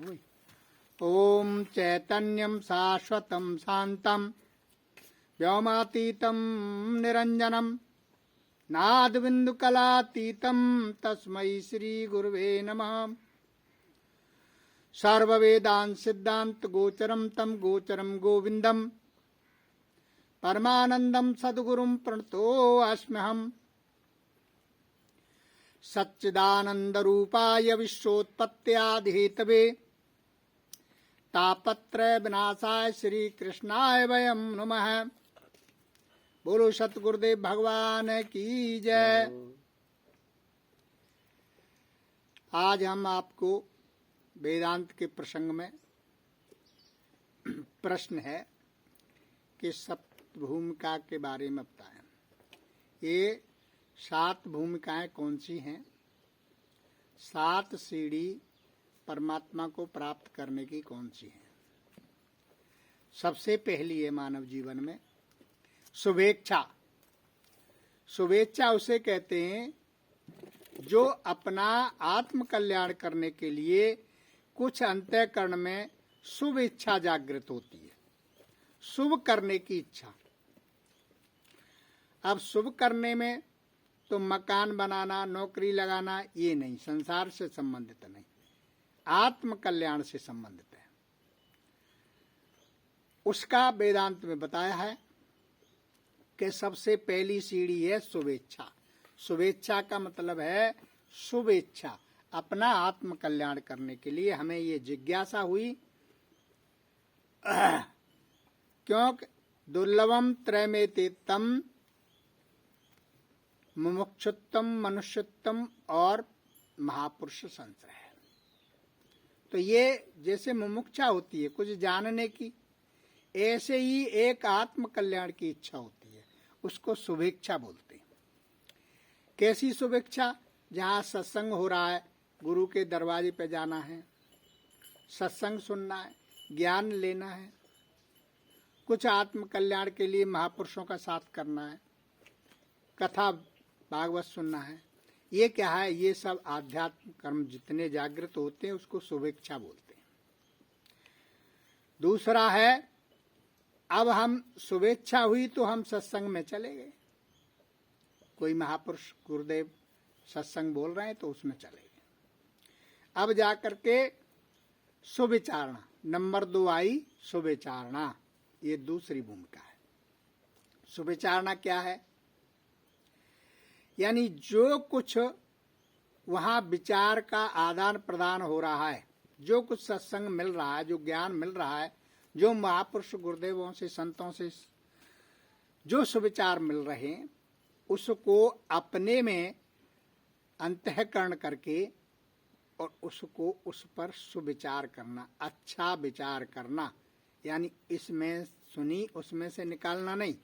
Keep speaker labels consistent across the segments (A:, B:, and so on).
A: ओम चैतन्यं शाश्वतं शान्तं व्योमातीतं निरंजनं नादबिन्दुकलातीतं तस्मै श्री गुरुवे नमः। सर्ववेदांत सिद्धांत गोचरं तं गोचरं गोविंदं परमानंदं सद्गुरुं प्रणतोऽस्म्यहम्। सच्चिदानंदरूपाय विश्वोत्पत्त्यादिहेतवे तापत्रय विनाशाय श्री कृष्णाय वयं नमः। बोलो सतगुरुदेव भगवान की जय। आज हम आपको वेदांत के प्रसंग में प्रश्न है कि सप्त भूमिका के बारे में बताएं। ये 7 भूमिकाएं कौन सी हैं? 7 सीढ़ी परमात्मा को प्राप्त करने की कौन सी है? सबसे पहली है मानव जीवन में शुभेच्छा। शुभेच्छा उसे कहते हैं जो अपना आत्म कल्याण करने के लिए कुछ अंतःकरण में शुभ इच्छा जागृत होती है, शुभ करने की इच्छा। अब शुभ करने में तो मकान बनाना, नौकरी लगाना ये नहीं, संसार से संबंधित नहीं, आत्म कल्याण से संबंधित है। उसका वेदांत में बताया है कि सबसे पहली सीढ़ी है शुभेच्छा। शुभेच्छा का मतलब है शुभ इच्छा, अपना आत्म कल्याण करने के लिए हमें ये जिज्ञासा हुई क्योंकि दुर्लभम त्रयमेतेत्तम मुमुक्षुत्तम मनुष्योत्तम और महापुरुष संश्रय है। तो ये जैसे मुमुक्षा होती है कुछ जानने की, ऐसे ही एक आत्म कल्याण की इच्छा होती है, उसको शुभेच्छा बोलते हैं। कैसी शुभेच्छा? जहाँ सत्संग हो रहा है, गुरु के दरवाजे पे जाना है, सत्संग सुनना है, ज्ञान लेना है, कुछ आत्म कल्याण के लिए महापुरुषों का साथ करना है, कथा भागवत सुनना है। ये क्या है? ये सब आध्यात्मिक कर्म जितने जागृत होते हैं उसको शुभेच्छा बोलते हैं। दूसरा है, अब हम शुभेच्छा हुई तो हम सत्संग में चले गए, कोई महापुरुष गुरुदेव सत्संग बोल रहे हैं तो उसमें चले गए। अब जाकर के शुभविचारणा, नंबर 2 आई शुभविचारणा। ये दूसरी भूमिका है। शुभविचारणा क्या है? यानी जो कुछ वहां विचार का आदान प्रदान हो रहा है, जो कुछ सत्संग मिल रहा है, जो ज्ञान मिल रहा है, जो महापुरुष गुरुदेवों से संतों से जो सुविचार मिल रहे हैं, उसको अपने में अंतःकरण करके और उसको उस पर सुविचार करना, अच्छा विचार करना। यानी इसमें सुनी उसमें से निकालना नहीं,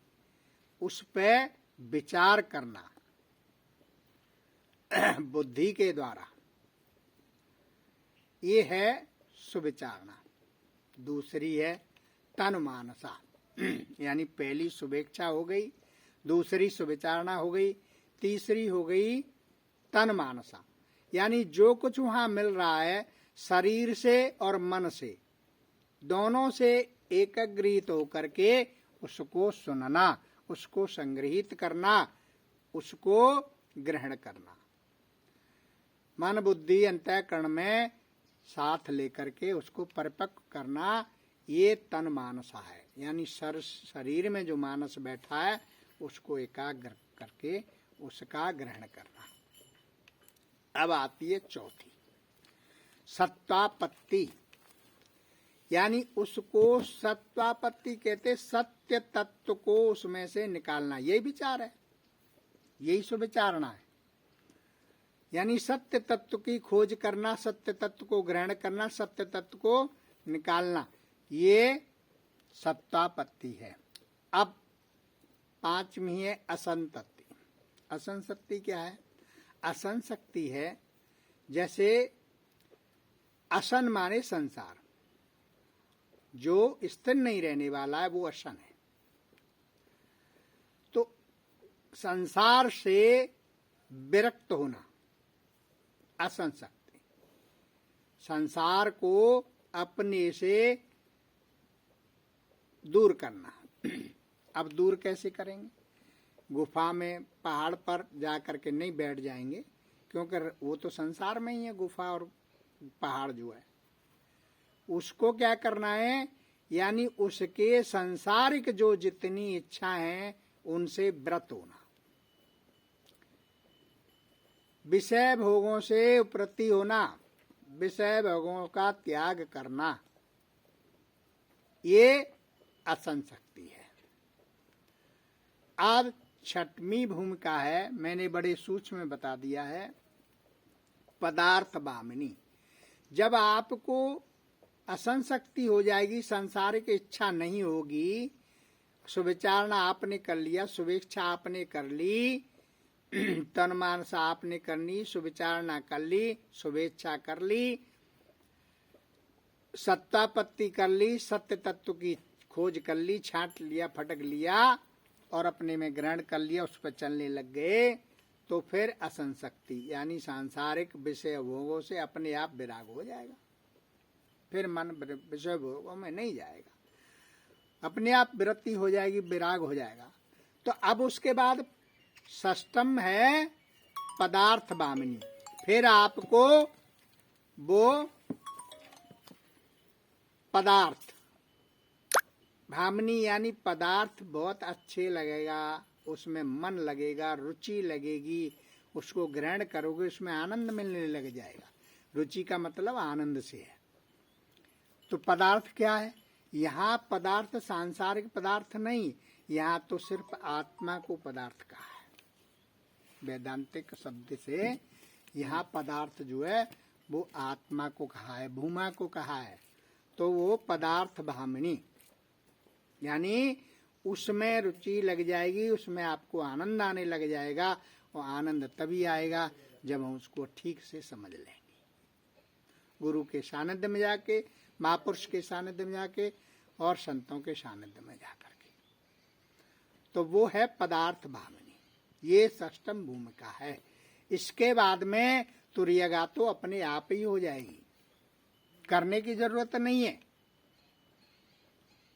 A: उस पे विचार करना बुद्धि के द्वारा, ये है सुविचारणा। दूसरी है तन मानसा। यानी पहली शुभेच्छा हो गई, दूसरी सुविचारणा हो गई, तीसरी हो गई तन मानसा। यानी जो कुछ वहां मिल रहा है शरीर से और मन से दोनों से एकत्रित होकर के उसको सुनना, उसको संग्रहित करना, उसको ग्रहण करना, मन बुद्धि अंतःकरण में साथ लेकर के उसको परिपक्व करना, ये तन मानसा है। यानी शरीर में जो मानस बैठा है उसको एकाग्र करके उसका ग्रहण करना। अब आती है चौथी, सत्वापत्ति। यानी उसको सत्वापत्ति कहते, सत्य तत्व को उसमें से निकालना, यही विचार है, यही सुविचारणा है। यानी सत्य तत्व की खोज करना, सत्य तत्व को ग्रहण करना, सत्य तत्व को निकालना, ये सत्वापत्ति है। अब 5वीं है असंतति। असंशक्ति क्या है? असंशक्ति है जैसे असन माने संसार, जो स्थिर नहीं रहने वाला है वो असन है। तो संसार से विरक्त होना असंशक्ति, संसार को अपने से दूर करना। अब दूर कैसे करेंगे? गुफा में पहाड़ पर जा करके नहीं बैठ जाएंगे, क्योंकि वो तो संसार में ही है, गुफा और पहाड़ जो है। उसको क्या करना है, यानी उसके सांसारिक जो जितनी इच्छा है उनसे व्रत होना, विषय भोगों से उपरति होना, विषय भोगों का त्याग करना, ये असंशक्ति है। अब छठवीं भूमिका है, मैंने बड़े सूक्ष्म में बता दिया है, पदार्थ भामिनी। जब आपको असंशक्ति हो जाएगी, सांसारिक इच्छा नहीं होगी, सुविचारणा आपने कर लिया, शुभेच्छा आपने कर ली, तन मानस आपने करनी, सुविचारणा कर ली, शुभेच्छा कर ली, सत्तापत्ति कर ली, सत्य तत्व की खोज कर ली, छांट लिया, फटक लिया और अपने में ग्रहण कर लिया, उस पर चलने लग गए, तो फिर असंशक्ति यानी सांसारिक विषय भोगों से अपने आप विराग हो जाएगा। फिर मन विषय भोगों में नहीं जाएगा, अपने आप विरक्ति हो जाएगी, विराग हो जाएगा। तो अब उसके बाद षष्ठम है पदार्थ भामिनी। फिर आपको वो पदार्थ भामिनी यानी पदार्थ बहुत अच्छे लगेगा, उसमें मन लगेगा, रुचि लगेगी, उसको ग्रहण करोगे, उसमें आनंद मिलने लग जाएगा। रुचि का मतलब आनंद से है। तो पदार्थ क्या है? यहाँ पदार्थ सांसारिक पदार्थ नहीं, यहाँ तो सिर्फ आत्मा को पदार्थ कहा है। वेदांतिक शब्द से यहाँ पदार्थ जो है वो आत्मा को कहा है, भूमा को कहा है। तो वो पदार्थ भामिनी यानी उसमें रुचि लग जाएगी, उसमें आपको आनंद आने लग जाएगा। और आनंद तभी आएगा जब हम उसको ठीक से समझ लेंगे, गुरु के सानिध्य में जाके, महापुरुष के सानिध्य में जाके और संतों के सानिध्य में जाकर के। तो वो है पदार्थ भामिनी, ये षष्ठम भूमिका है। इसके बाद में तुर्यगा तो अपने आप ही हो जाएगी, करने की जरूरत नहीं है।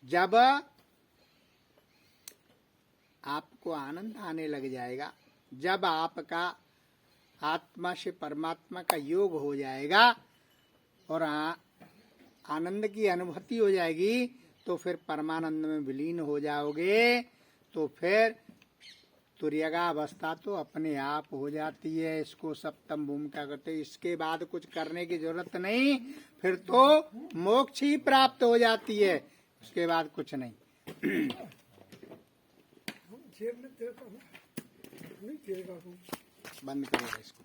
A: जब आपको आनंद आने लग जाएगा, जब आपका आत्मा से परमात्मा का योग हो जाएगा और आनंद की अनुभूति हो जाएगी, तो फिर परमानंद में विलीन हो जाओगे। तो फिर तुर्यगा अवस्था तो अपने आप हो जाती है। इसको सप्तम भूमिका कहते हैं। इसके बाद कुछ करने की जरूरत नहीं, फिर तो मोक्ष ही प्राप्त हो जाती है, उसके बाद कुछ नहीं। बंद करो इसको।